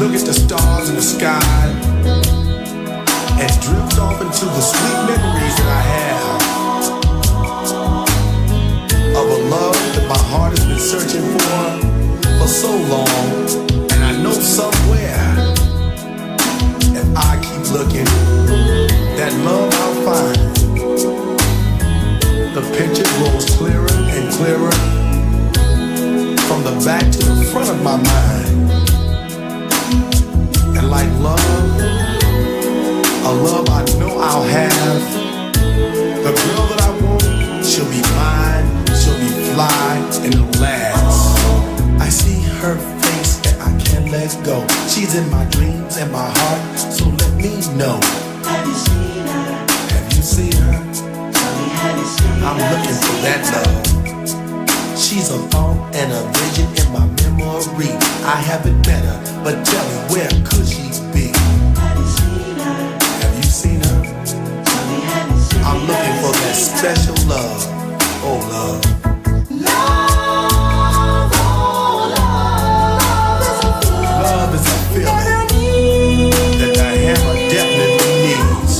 look at the stars in the sky and drift off into the sweet memories that I have of a love that my heart has been searching for so long. And I know somewhere, if I keep looking, that love I'll find. The picture grows clearer and clearer from the back to the front of my mind. And like love, a love I know I'll have. The girl that I want, she'll be mine, she'll be fly, and it'll last. I see her face and I can't let go. She's in my dreams and my heart, so let me know. Have you seen her? Have you seen her? Tell me, have you seen her? I'm looking for that love. She's a thought and a vision in my memory. I haven't met her, but tell me, where could she be? Have you seen her? Have you seen her? Tell me, have you seen her? I'm looking for that special love. Oh, love. Love, oh love, Love is a feeling that I need. that the hammer definitely needs.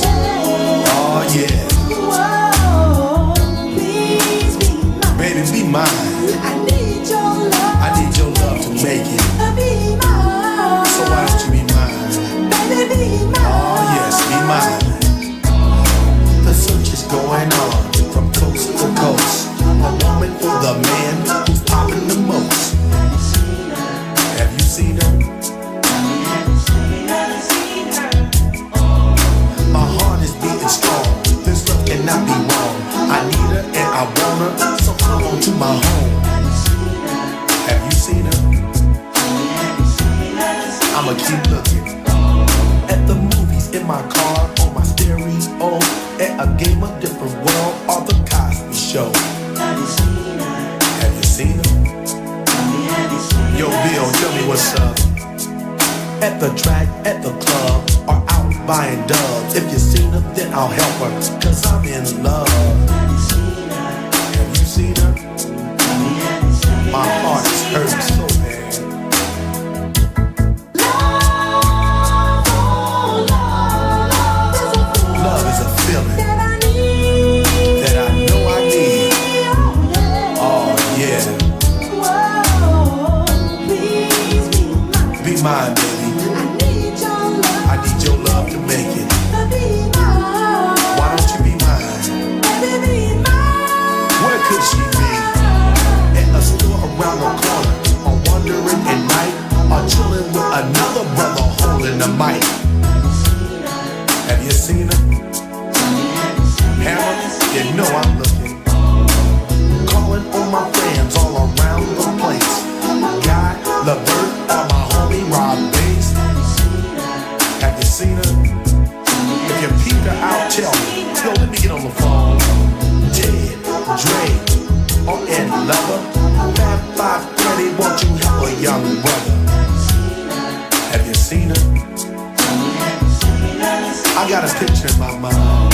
Oh, yeah. Whoa, please be mine. Baby, be mine. I need your love. I need your love to make it. Be mine. So why don't you be mine? Baby, be mine. Oh, yes, be mine. The search is going on from coast to coast. A woman for the man who's popping the most. Have you seen her? My heart is beating strong. This love cannot be wrong. I need her and I want her, so come on to my home. Have you seen her? I'ma keep looking. At the movies, in my car, on my stereo, at a game of different world, or the Cosby Show. Have you seen her? Yo, Bill, tell me what's up. At the track, at the club, or out buying dubs. If you seen her, then I'll help her, cause I'm in love. Have you seen her? My heart is hurting so bad. Love is a feeling that I know I need. Oh yeah, be mine, baby. I need your love to make it. Why don't you be mine? Where could she be? At a store around the corner, or wandering at night, or chilling with another brother holding the mic. Have you seen her? Hammer, you know I'm looking. Calling on my friends all around the place. Guy, LeVert, or my homie Rob Bass. Have you seen her? If you peeped her out, tell me. Yo, let me get on the phone. Ted, Dre, or Ed Lover. Fab 530, won't you help a young brother? Have you seen her? I got a picture in my mind.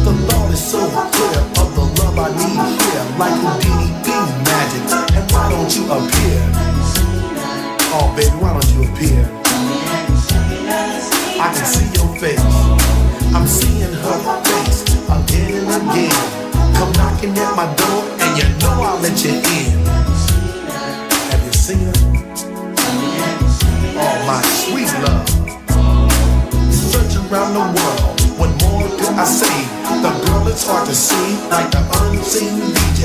The thought is so clear of the love I need here, like Houdini be magic. And why don't you appear? Oh baby, why don't you appear? I can see your face. I'm seeing her face again and again. Come knocking at my door, and you know I'll let you in. Have you seen her? Oh my sweet love. Search around the world, what more could I say? The girl is hard to see, like the unseen DJ.